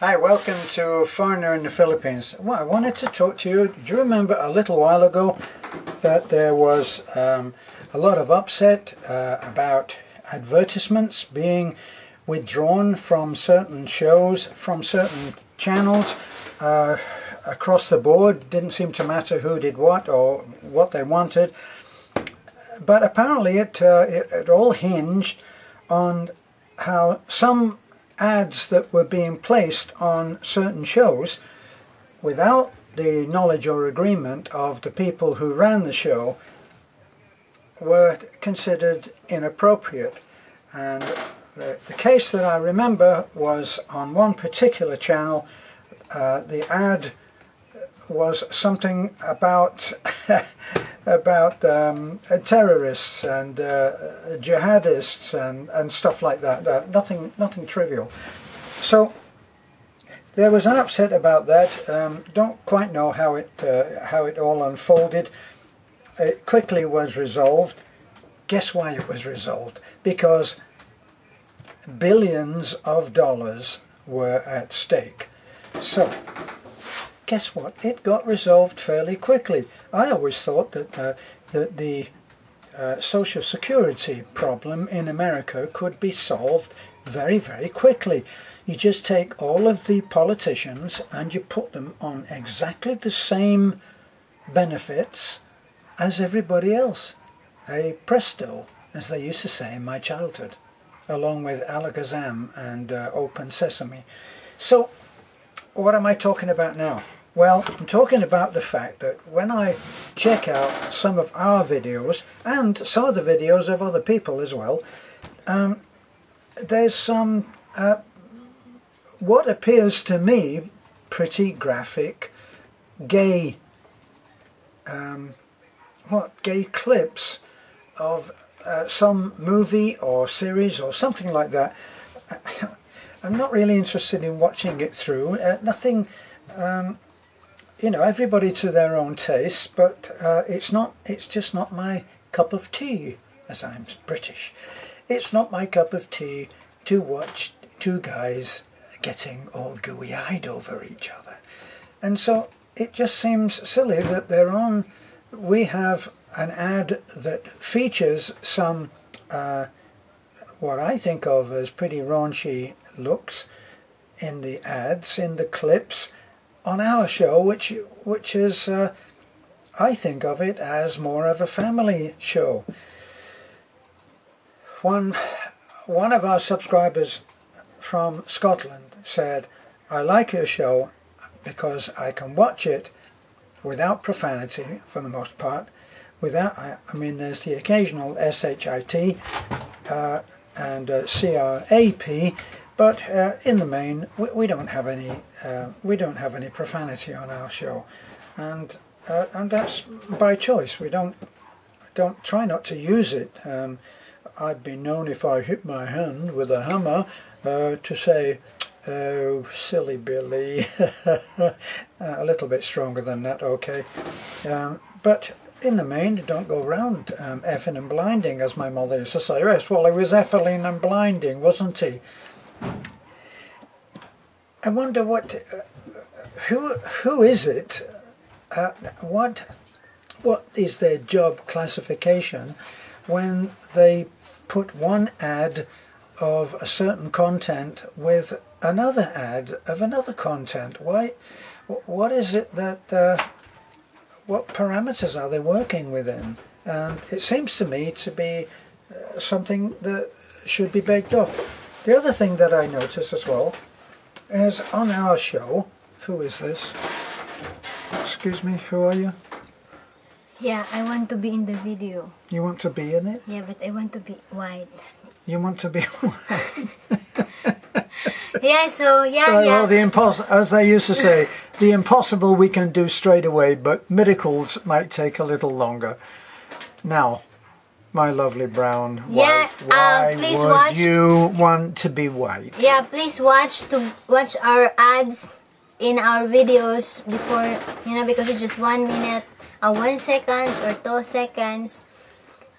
Hi, welcome to Foreigner in the Philippines. Well, I wanted to talk to you. Do you remember a little while ago that there was a lot of upset about advertisements being withdrawn from certain shows, from certain channels across the board? Didn't seem to matter who did what or what they wanted. But apparently it all hinged on how some ads that were being placed on certain shows without the knowledge or agreement of the people who ran the show were considered inappropriate. And the case that I remember was on one particular channel. The ad was something about about terrorists and jihadists and stuff like that. Nothing trivial. So there was an upset about that. Don't quite know how it all unfolded. It quickly was resolved. Guess why it was resolved? Because billions of dollars were at stake. So guess what? It got resolved fairly quickly. I always thought that the Social Security problem in America could be solved very, very quickly. You just take all of the politicians and you put them on exactly the same benefits as everybody else. A presto, as they used to say in my childhood, along with Alakazam and Open Sesame. So what am I talking about now? Well, I'm talking about the fact that when I check out some of our videos, and some of the videos of other people as well, there's some, what appears to me, pretty graphic, gay clips of some movie or series or something like that. I'm not really interested in watching it through. Nothing... you know, everybody to their own taste, but it's just not my cup of tea, as I'm British. It's not my cup of tea to watch two guys getting all gooey-eyed over each other. And so it just seems silly that we have an ad that features some, what I think of as pretty raunchy looks in the ads, in the clips, on our show, which is, I think of it as more of a family show. One of our subscribers from Scotland said, "I like your show because I can watch it without profanity for the most part. Without, I mean, there's the occasional shit and crap." But in the main, we don't have any profanity on our show, and that's by choice. We don't try not to use it. I've been known, if I hit my hand with a hammer, to say, "Oh, silly Billy," a little bit stronger than that, okay. But in the main, don't go around effing and blinding, as my mother used to say. Yes, well, he was effing and blinding, wasn't he? I wonder who is it? What is their job classification when they put one ad of a certain content with another ad of another content? Why? What is it that? What parameters are they working within? And it seems to me to be something that should be baked off. The other thing that I notice as well is on our show, who is this? Excuse me, who are you? Yeah, I want to be in the video. You want to be in it? Yeah, but I want to be white. You want to be white? Yeah, so, yeah, well, as they used to say, the impossible we can do straight away, but miracles might take a little longer. Now, my lovely brown wife, why would you want to be white? Yeah, please watch our ads in our videos before, you know, because it's just 1 minute, 1 second or 2 seconds.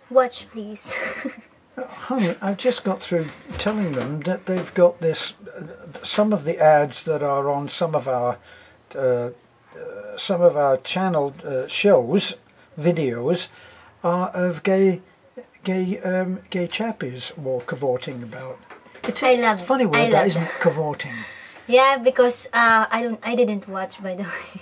Watch, please. Honey, I've just got through telling them that they've got this some of the ads that are on some of our channel shows, videos, are of gay chappies or cavorting about. It's a funny word, that, isn't it? Cavorting. Yeah, because I didn't watch, by the way.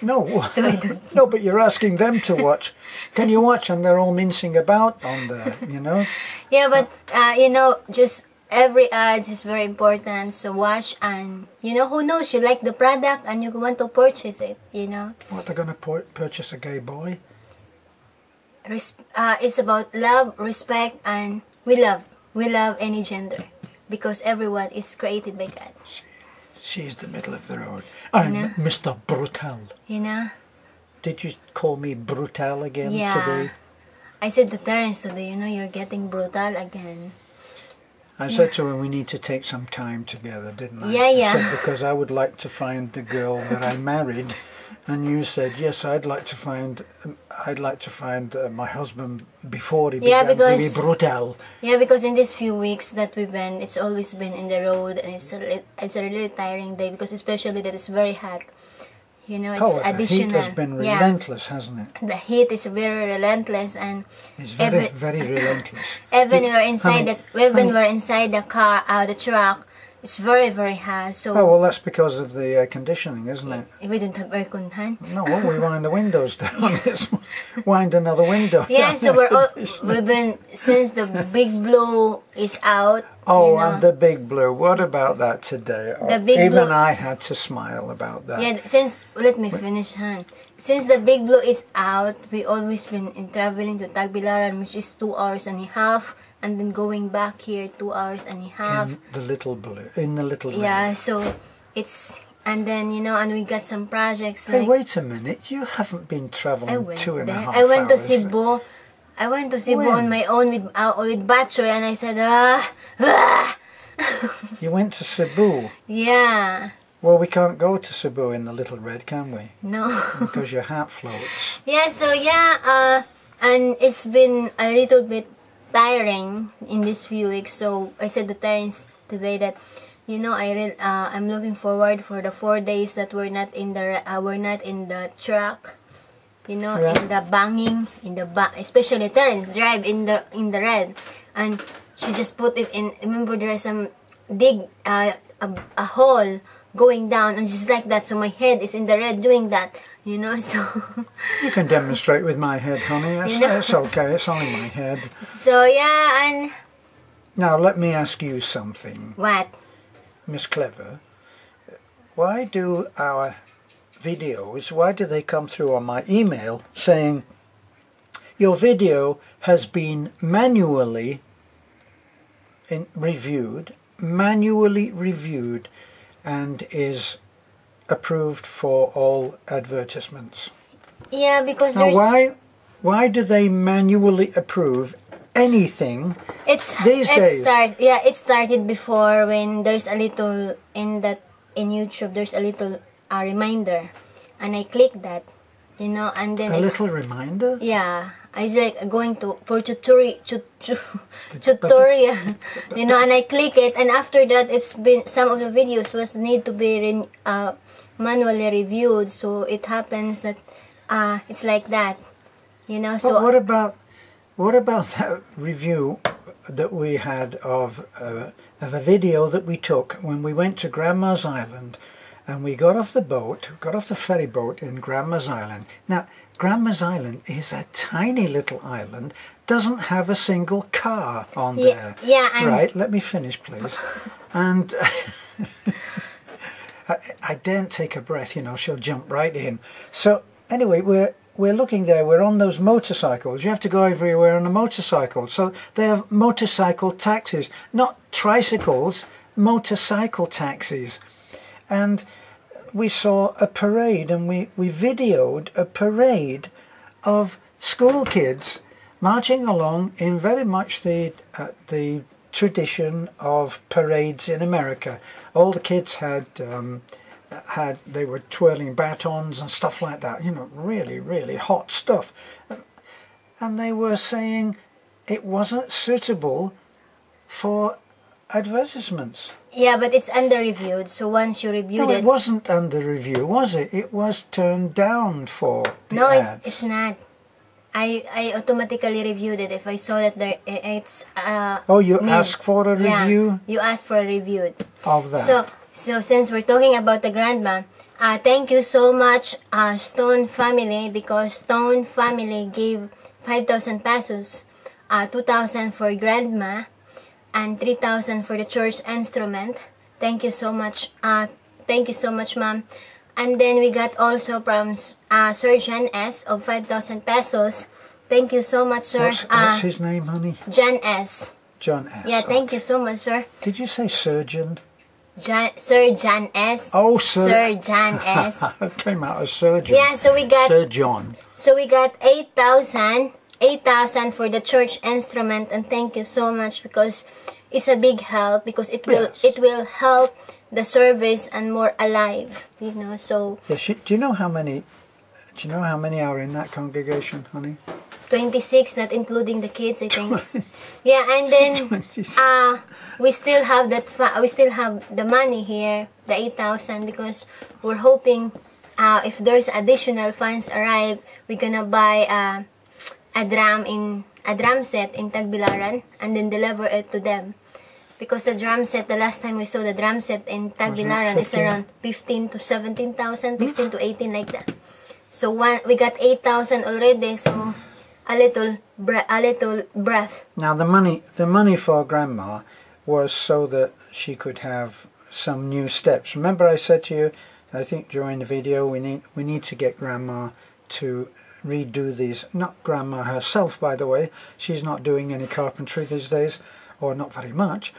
No, so I don't. No, but you're asking them to watch. Can you watch? And they're all mincing about on there, you know. Yeah, but you know, just every ad is very important. So watch, and you know, who knows? You like the product and you want to purchase it. You know. What, they're going to purchase a gay boy? It's about love, respect, and we love any gender, because everyone is created by God. She's the middle of the road. I'm Mr. Brutal. You know? Did you call me brutal again today? I said to Terence today, you know, you're getting brutal again. I said to him, we need to take some time together, didn't I? Yeah, yeah. I said, because I would like to find the girl that I married. And you said, yes, I'd like to find my husband before he began to be brutal. Yeah, because in these few weeks that we've been, it's always been in the road, and it's a really tiring day, because especially that it's very hot. You know, it's additional. The heat has been relentless, hasn't it? The heat is very relentless, and it's very relentless. Even we're inside the car, the truck. It's very, very hot. So. Oh, well, that's because of the air conditioning, isn't it? We don't have air conditioning. No, well, we wind the windows down. Let's wind another window. Yeah, so we've been, since the big blue is out. Oh, you know, and the big blue. What about that today? Even I had to smile about that. Yeah, let me finish, Han. Since the big blue is out, we always been traveling to Tagbilaran, which is 2 hours and a half. And then going back here 2 hours and a half. In the little blue. Yeah, so it's, and then, you know, and we got some projects. Hey, wait a minute. You haven't been traveling 2.5 hours. I went to Cebu. I went to Cebu on my own with Batchoy, and I said, You went to Cebu? Yeah. Well, we can't go to Cebu in the Little Red, can we? No. Because your hat floats. Yeah, so yeah, and it's been a little bit tiring in these few weeks, so I said to Terence today that, you know, I'm looking forward for the 4 days that we're not in the truck, you know, in the banging, especially Terence drive in the red, and she just put it in. Remember, there's some a hole going down, and just like that, so my head is in the red doing that. You know, so... You can demonstrate with my head, honey. It's okay. It's only my head. So, yeah, and... Now, let me ask you something. What? Miss Clever, why do our videos, why do they come through on my email saying, your video has been manually reviewed, and is approved for all advertisements? Yeah, because now why do they manually approve anything these days? It started before, when there's a little in YouTube, there's a little reminder, and I click that, you know, and then a little reminder. Yeah, I was like going for tutorial, you know, and I click it, and after that, it's been, some of the videos need to be manually reviewed, so it happens that it's like that, you know. So but what about that review that we had of a video that we took when we went to Grandma's Island, and we got off the ferry boat in Grandma's Island. Now, Grandma's Island is a tiny little island, doesn't have a single car on there. Yeah, right, let me finish, please. And I daren't take a breath, you know, she'll jump right in. So, anyway, we're looking there, we're on those motorcycles. You have to go everywhere on a motorcycle. So, they have motorcycle taxis, not tricycles, motorcycle taxis. And we saw a parade, and we videoed a parade of school kids marching along in very much the tradition of parades in America. All the kids they were twirling batons and stuff like that, you know, really, really hot stuff. And they were saying it wasn't suitable for advertisements. Yeah, but it's under reviewed. So once you reviewed No, it, it wasn't under review, was it? It was turned down for the no, ads. it's not. I automatically reviewed it if I saw that it's Oh, you asked for a review? Yeah, you asked for a review Of that. So since we're talking about the grandma, thank you so much, Stone family, because Stone family gave 5,000 pesos, 2,000 for grandma, and 3,000 for the church instrument. Thank you so much. Thank you so much, ma'am. And then we got also from Sir John S. of 5,000 pesos. Thank you so much, sir. What's his name, honey? John S. John S. Yeah, thank you so much, sir. Did you say surgeon? Sir John S. Oh, Sir John S. It came out as surgeon. Yeah, so we got Sir John. So we got 8,000 for the church instrument, and thank you so much, because it's a big help, because it will help the service and more alive, you know. So Yeah, do you know how many are in that congregation, honey? 26, not including the kids, I think. Yeah, and then we still have we still have the money here, the 8,000, because we're hoping if there's additional funds arrive, we're gonna buy a drum set in Tagbilaran and then deliver it to them. Because the drum set, the last time we saw the drum set in Tagbilaran, it's around 15 to 17,000, 15 to 18, like that. So we got 8,000 already, so a little breath. Now the money for Grandma was so that she could have some new steps. Remember I said to you, I think during the video, we need to get Grandma to redo these. Not Grandma herself, by the way. She's not doing any carpentry these days, or not very much.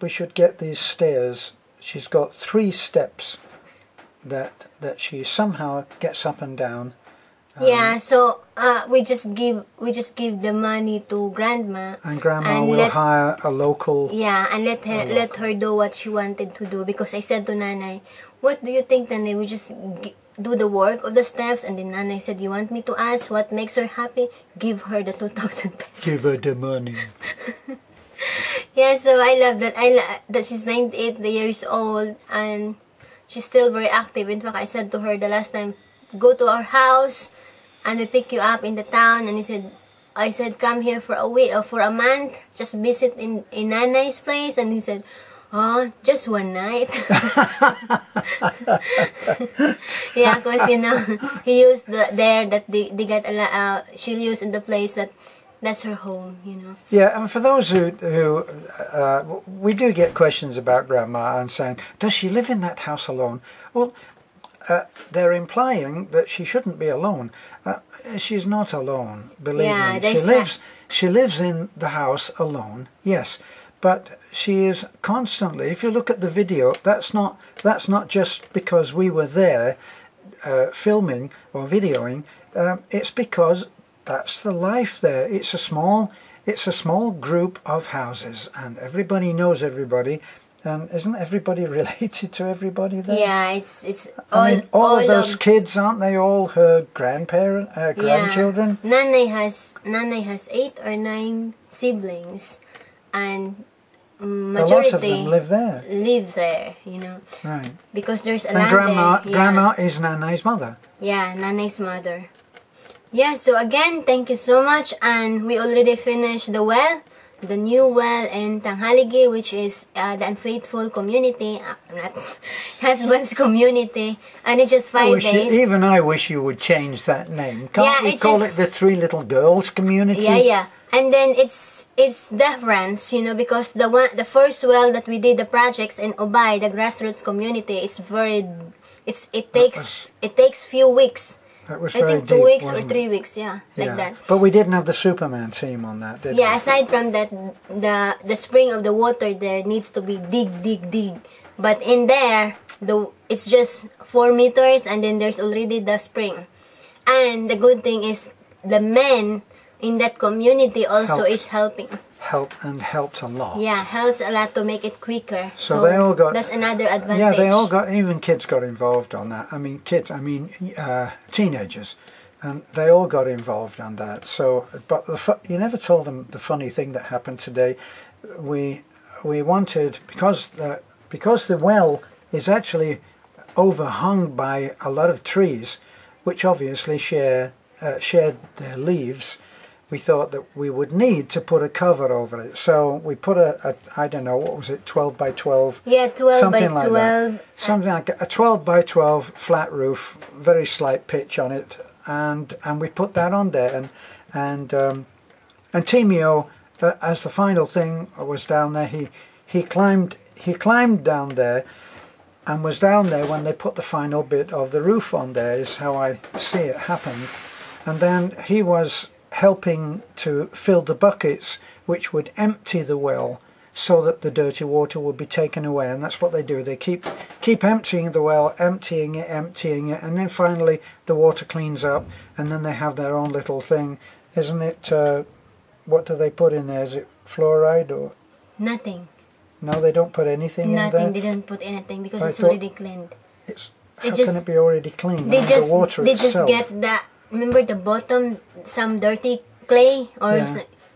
We should get these stairs. She's got 3 steps that she somehow gets up and down. Yeah, so we just give the money to Grandma, and Grandma will hire a local. Yeah, and let her do what she wanted to do, because I said to Nanay, what do you think, Nanay? We just do the work of the steps, and then Nanay said, you want me to ask what makes her happy? Give her the 2,000 pesos. Give her the money. Yeah, so I love that. That she's 98 years old and she's still very active. In fact, I said to her the last time, go to our house and we pick you up in the town. And I said, come here for a week or for a month. Just visit in Nanay's place. And he said, oh, just one night. Yeah, because he used there that they got a lot. She'll use in the place that's her home, Yeah, and for those who we do get questions about Grandma and saying, does she live in that house alone? Well, they're implying that she shouldn't be alone. She's not alone, believe me. She lives in the house alone, yes, but she is constantly. If you look at the video, that's not just because we were there filming or videoing. It's because that's the life there. It's a small group of houses, and everybody knows everybody. And isn't everybody related to everybody there? Yeah, it's all of those kids, aren't they all her grandchildren? Yeah. Nanay has 8 or 9 siblings, and majority a lot of them live there. Right. Because there's a and land Grandma, there. Yeah. Grandma is Nanay's mother. Yeah, Nanay's mother. Yeah, so again, thank you so much, and we already finished the new well in Tanghaligi, which is the Unfaithful Community, not Husband's Community, and it's just 5 days. Even I wish you would change that name. Can't we call it the 3 Little Girls Community? Yeah. And then it's difference, because the first well that we did the projects in Ubay, the grassroots community, it takes few weeks. That was I very think 2 deep, weeks or wasn't 3 weeks, like that. But we didn't have the Superman team on that, did we? Yeah, aside from that, the spring of the water there needs to be dig. But in there, it's just 4 meters, and then there's already the spring. And the good thing is the men in that community also is helping. Helped a lot. Yeah, helps a lot to make it quicker. So they all got. That's another advantage. Yeah, they all got. Even kids got involved on that. Teenagers, and they all got involved on that. So, but you never told them the funny thing that happened today. We we wanted, because the well is actually overhung by a lot of trees, which obviously shared their leaves, we thought that we would need to put a cover over it. So we put a I don't know, what was it, 12 by 12? Yeah, 12 by 12. Like something like a 12 by 12 flat roof, very slight pitch on it, and we put that on there, and Timio, as the final thing, was down there. He climbed down there, and was down there when they put the final bit of the roof on there, is how I see it happen. And then he was helping to fill the buckets which would empty the well so that the dirty water would be taken away. And that's what they do. They keep emptying the well, emptying it, and then finally the water cleans up, and then they have their own little thing. Isn't it, what do they put in there? Is it fluoride or? Nothing. No, they don't put anything in there? Nothing, they don't put anything because it's already cleaned. How can it be already cleaned? They just itself. get the, remember the bottom, some dirty clay, or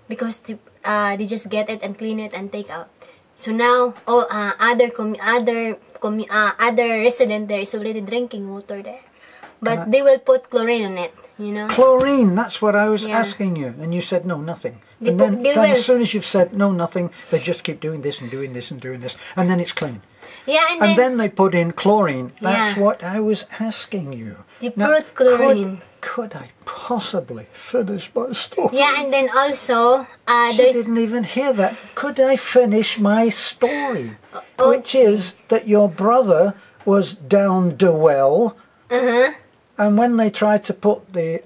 because they just get it and clean it and take out. So now other resident there is already drinking water there, but they will put chlorine on it. You know, chlorine. That's what I was asking you, and you said no, nothing. And then as soon as you've said no, nothing, they just keep doing this and doing this and doing this, and then it's clean. Yeah, and then they put in chlorine. That's what I was asking you. You put chlorine. Could I possibly finish my story? Yeah, and then also she didn't even hear that. Could I finish my story? Which is that your brother was down the well, and when they tried to put the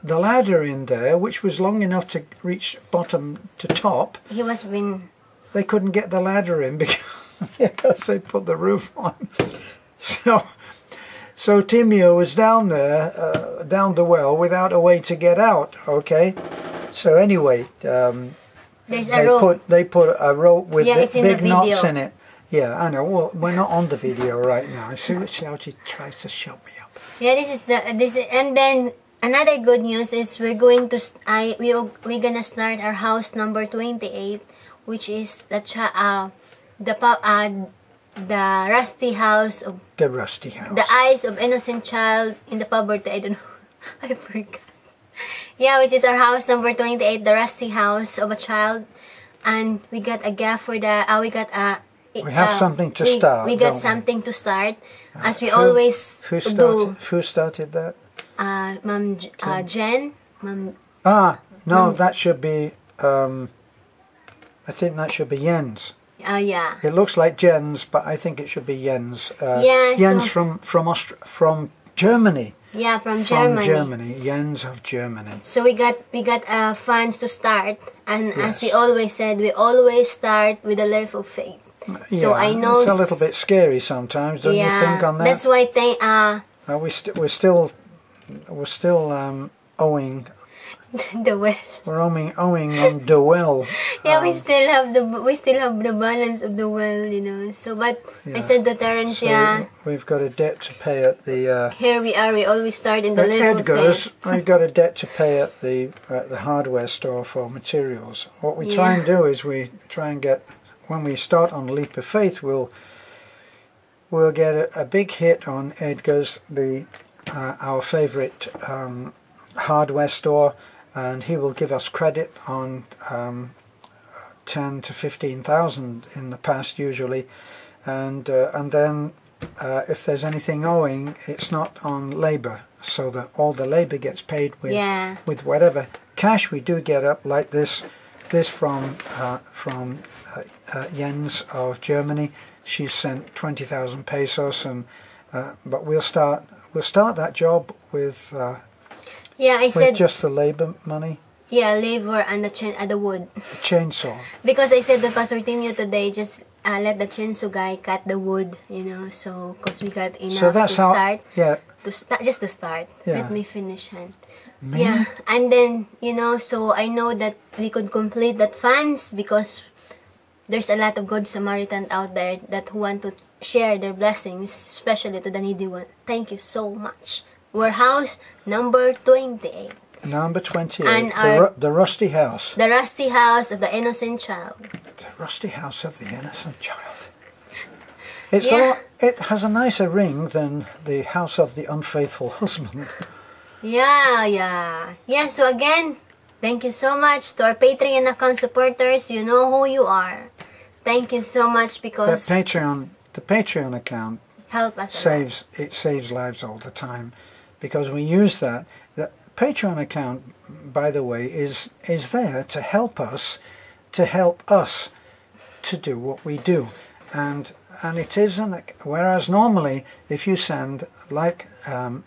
ladder in there, which was long enough to reach bottom to top, they couldn't get the ladder in because they put the roof on. So Timio was down there, down the well, without a way to get out. Okay, so anyway, there's a rope. They put a rope with big knots video. in it. Yeah, I know. Well, we're not on the video right now. See how she tries to shut me up. Yeah, and then another good news is we're gonna start our house number 28, which is the rusty house of the eyes of innocent child in the poverty. I don't know. I forgot. Yeah, which is our house number 28, the rusty house of a child, and we got a gift for that. We have something to start. We got something to start, as we always do. Who started that? Mom Jen. Mom. No, that should be. I think that should be Jens. Yeah. It looks like Jens, but I think it should be Jens. Jens from Germany. Yeah, from Germany. Jens of Germany. So we got funds to start, and as we always said, we always start with a life of faith. Yeah, so I know it's a little bit scary sometimes, don't you think on that? That's why we're still owing the well. We're owing on the well. Yeah, we still have the balance of the well, you know. So, but I said to Terence, we've got a debt to pay at the. Here we are. We always start in the level Edgar's. We've got a debt to pay at the hardware store for materials. What we try and do is we try and get, when we start on Leap of Faith, we'll get a big hit on Edgar's, our favourite hardware store, and he will give us credit on 10 to 15,000 in the past usually, and then if there's anything owing, it's not on labour, so that all the labour gets paid with whatever cash we do get up, like this from Jens of Germany. She's sent 20,000 pesos, and but we'll start that job with. I said just the labour money. Yeah, labor and the wood. The chainsaw. Because I said to Pastor Timio today, just let the chainsaw guy cut the wood, you know, so because we got enough to start. Just to start. Yeah. Let me finish, hand. Yeah, and then, you know, so I know that we could complete that funds because there's a lot of good Samaritans out there that who want to share their blessings, especially to the needy one. Thank you so much. We're house number 28. Number 28. And the rusty house. The rusty house of the innocent child. rusty house of the innocent child. It's Yeah. it has a nicer ring than the house of the unfaithful husband. Yeah, so again, thank you so much to our Patreon account supporters. You know who you are. Thank you so much because The Patreon account help us a lot. saves lives all the time, because we use that. The Patreon account, by the way, is there to help us to do what we do, and it isn't. Whereas normally, if you send, like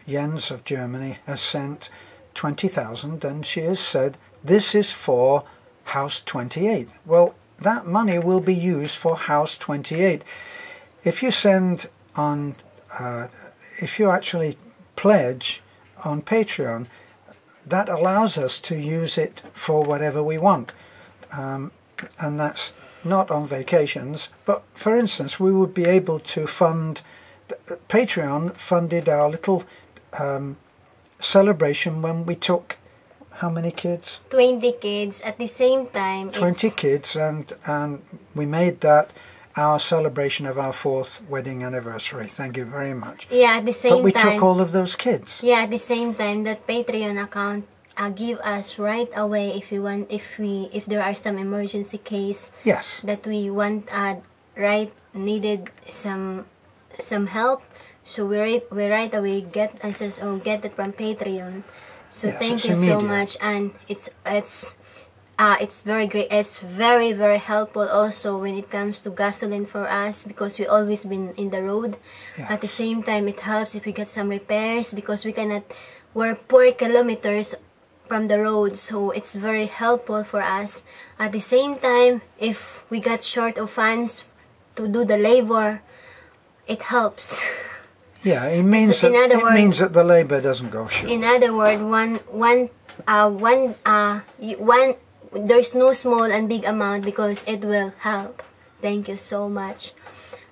Jens of Germany has sent 20,000, and she has said this is for House 28. Well, that money will be used for House 28. If you send on, if you actually pledge on Patreon, that allows us to use it for whatever we want, and that's not on vacations. But for instance, we would be able to fund. Patreon funded our little celebration when we took how many kids? 20 kids at the same time. 20 kids, and we made that our celebration of our 4th wedding anniversary. Thank you very much. Yeah, at the same But we time. took all of those kids. Yeah, at the same time that Patreon account give us right away if there are some emergency case. Yes. That we want needed some help. So we right away get it from Patreon. So yes, thank you so much, and it's very great. It's very, very helpful also when it comes to gasoline for us, because we always been in the road. Yes. At the same time, it helps if we get some repairs, because we're 4 kilometers from the road, so it's very helpful for us. At the same time, if we got short of funds to do the labor, it helps. Yeah, it means So means that the labor doesn't go short. In other words, there's no small and big amount, because it will help. Thank you so much.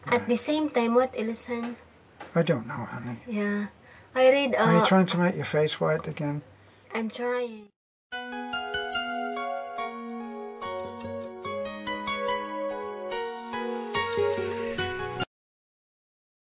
At the same time, what, Ilisan? I don't know, honey. Yeah, I read. Are you trying to make your face white again? I'm trying.